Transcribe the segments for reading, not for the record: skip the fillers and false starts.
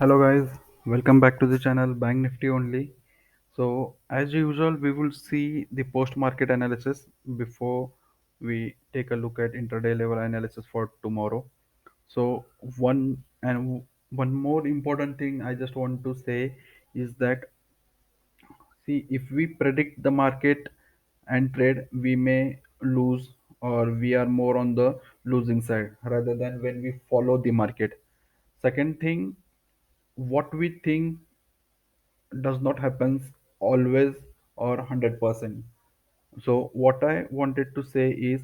Hello guys, welcome back to the channel Bank Nifty only. So as usual, we will see the post-market analysis before we take a look at intraday level analysis for tomorrow. So one more important thing I just want to say is that see if we predict the market and trade, we may lose or we are more on the losing side rather than when we follow the market. Second thing, what we think does not happen always or 100%. So what I wanted to say is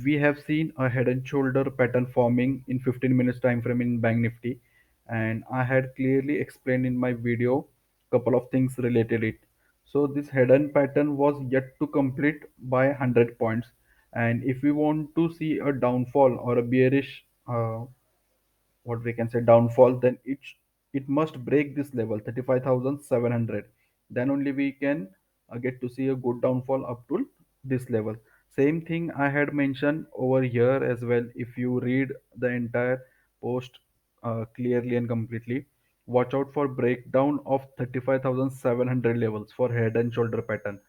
we have seen a head and shoulder pattern forming in 15 minutes time frame in bank nifty, and I had clearly explained in my video couple of things related it. So this hidden pattern was yet to complete by 100 points, and if we want to see a downfall or a bearish what we can say downfall, then it must break this level 35,700. Then only we can get to see a good downfall up to this level. Same thing I had mentioned over here as well. If you read the entire post clearly and completely, watch out for breakdown of 35,700 levels for head and shoulder pattern.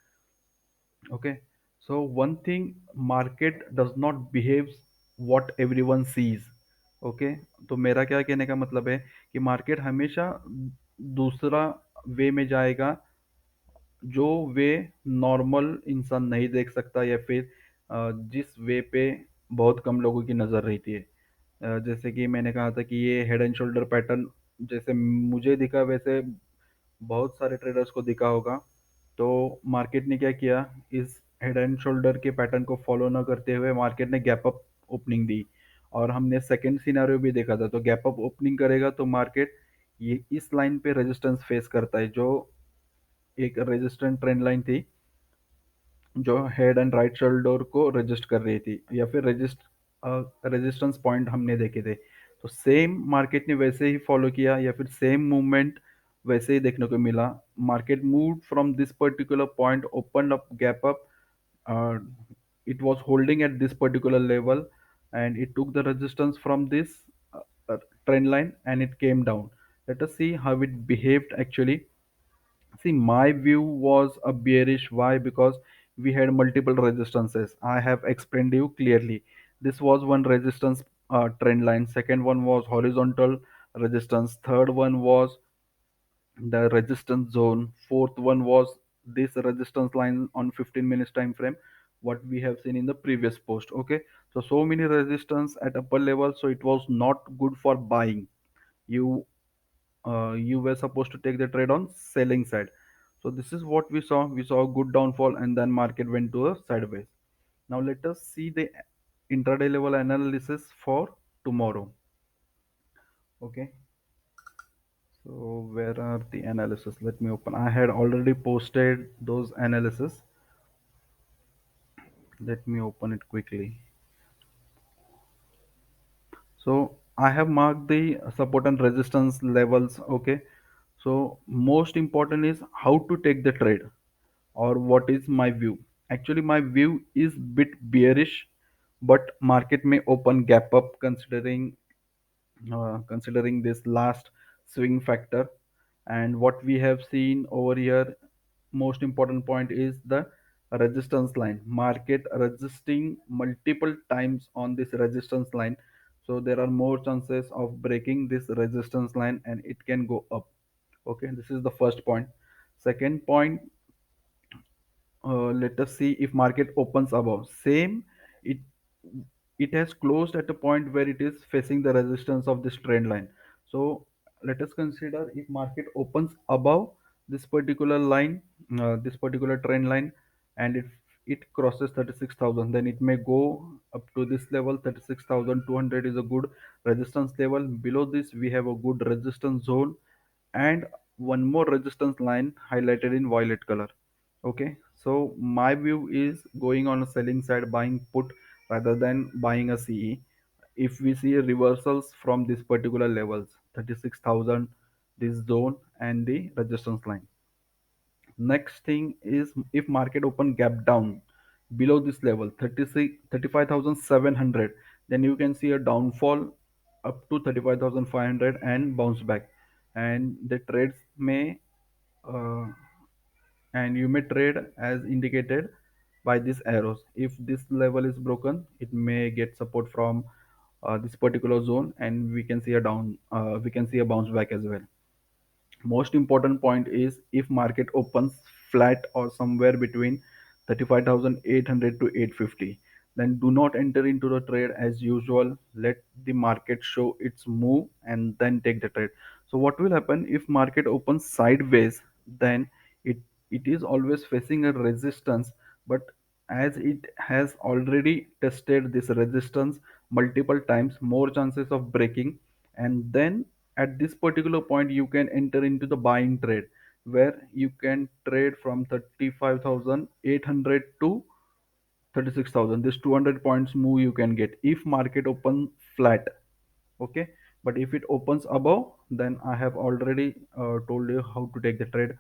Okay, so one thing, market does not behave what everyone sees. Okay, तो मेरा क्या कहने का मतलब है कि market हमेशा दूसरा वे में जाएगा जो वे नॉर्मल इंसान नहीं देख सकता, या फिर जिस वे पे बहुत कम लोगों की नज़र रहती है। जैसे कि मैंने कहा था कि ये हेड एंड शोल्डर पैटर्न जैसे मुझे दिखा, वैसे बहुत सारे ट्रेडर्स को दिखा होगा। तो मार्केट ने क्या किया, इस हेड एंड शोल्डर के पैटर्न को फॉलो ना करते हुए मार्केट ने गैप अप ओपनिंग दी। और हमने सेकंड सिनेरियो भी देखा था, तो गैप अप ओपनिंग करेगा तो मार्केट ये इस लाइन पे रेजिस्टेंस फेस करता है, जो एक रेजिस्टेंट ट्रेंड लाइन थी जो हेड एंड राइट शोल्डर को रजिस्ट कर रही थी, या फिर रेजिस्टेंस पॉइंट हमने देखे थे। तो सेम मार्केट ने वैसे ही फॉलो किया, या फिर सेम मूवमेंट वैसे ही देखने को मिला। Market move from this particular point, open up, gap up, it was holding at this particular level, and it took the resistance from this trend line and it came down. Let us see how it behaved actually. See, my view was a bearish. Why? Because we had multiple resistances. I have explained you clearly. This was one resistance trend line. Second one was horizontal resistance. Third one was the resistance zone. Fourth one was this resistance line on 15 minutes time frame. What we have seen in the previous post. Okay, so many resistance at upper level. So it was not good for buying. You were supposed to take the trade on selling side. So this is what we saw a good downfall, and then market went to a sideways. Now let us see the intraday level analysis for tomorrow. Okay, so where are the analysis? Let me open. I had already posted those analysis. Let me open it quickly. So I have marked the support and resistance levels. Okay, so most important is how to take the trade, or what is my view. Actually my view is bit bearish, but market may open gap up considering this last swing factor. And what we have seen over here, most important point is the resistance line. Market resisting multiple times on this resistance line, so there are more chances of breaking this resistance line and it can go up. Okay, this is the first point. Second point, let us see if market opens above same. It it has closed at a point where it is facing the resistance of this trend line. So let us consider if market opens above this particular line, this particular trend line, and if it crosses 36,000, then it may go up to this level. 36,200 is a good resistance level. Below this we have a good resistance zone, and one more resistance line highlighted in violet color. Okay, so my view is going on a selling side, buying put rather than buying a CE. If we see reversals from this particular levels, 36,000, this zone and the resistance line. Next thing is if market open gap down below this level, 35,700, then you can see a downfall up to 35,500 and bounce back. and the trades may uh, and you may trade as indicated by these arrows. If this level is broken, it may get support from this particular zone, and we can see a bounce back as well. Most important point is if market opens flat or somewhere between 35,800 to 850, then do not enter into the trade as usual. Let the market show its move and then take the trade. So what will happen if market opens sideways? Then it it is always facing a resistance, but as it has already tested this resistance multiple times, more chances of breaking. And then at this particular point you can enter into the buying trade, where you can trade from 35,800 to 36,000. This 200 points move you can get if market open flat. Okay, but if it opens above, then I have already told you how to take the trade.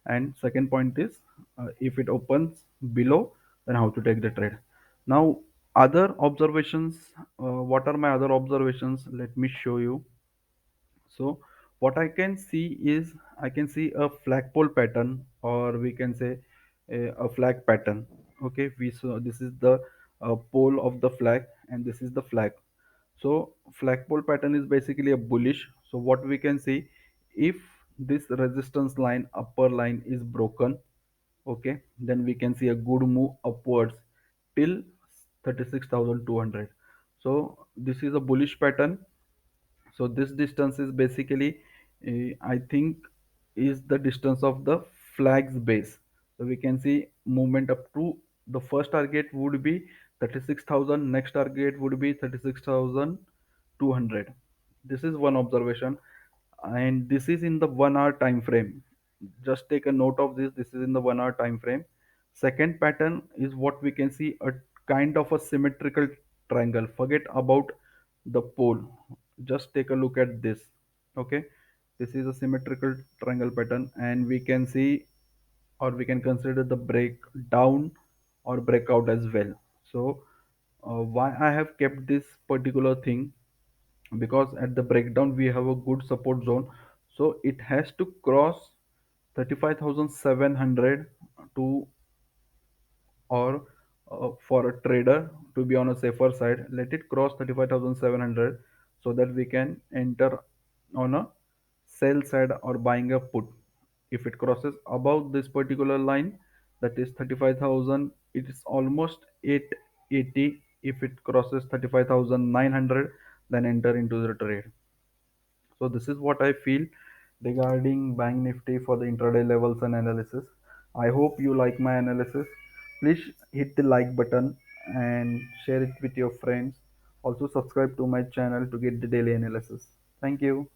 And second point is, if it opens below, then how to take the trade. Now, other observations, what are my other observations? Let me show you. So what I can see is, I can see a flagpole pattern, or we can say a flag pattern. Okay, we saw this is the pole of the flag, and this is the flag. So flagpole pattern is basically a bullish. So what we can see, if this resistance line, upper line, is broken, okay, then we can see a good move upwards till 36,200. So this is a bullish pattern. So this distance is basically, I think, is the distance of the flag's base. So we can see movement up to the first target would be 36,000, next target would be 36,200. This is one observation, and this is in the 1 hour time frame. Just take a note of this. This is in the 1 hour time frame. Second pattern is what we can see, a kind of a symmetrical triangle. Forget about the pole, just take a look at this. Okay, this is a symmetrical triangle pattern, and we can see, or we can consider the breakdown or breakout as well. So why I have kept this particular thing, because at the breakdown we have a good support zone. So it has to cross 35,700 to, or for a trader to be on a safer side, let it cross 35,700, so that we can enter on a sell side or buying a put. If it crosses above this particular line, that is 35,000, it is almost 880. If it crosses 35,900, then enter into the trade. So this is what I feel regarding Bank Nifty for the intraday levels and analysis. I hope you like my analysis. Please hit the like button and share it with your friends. Also subscribe to my channel to get the daily analysis. Thank you.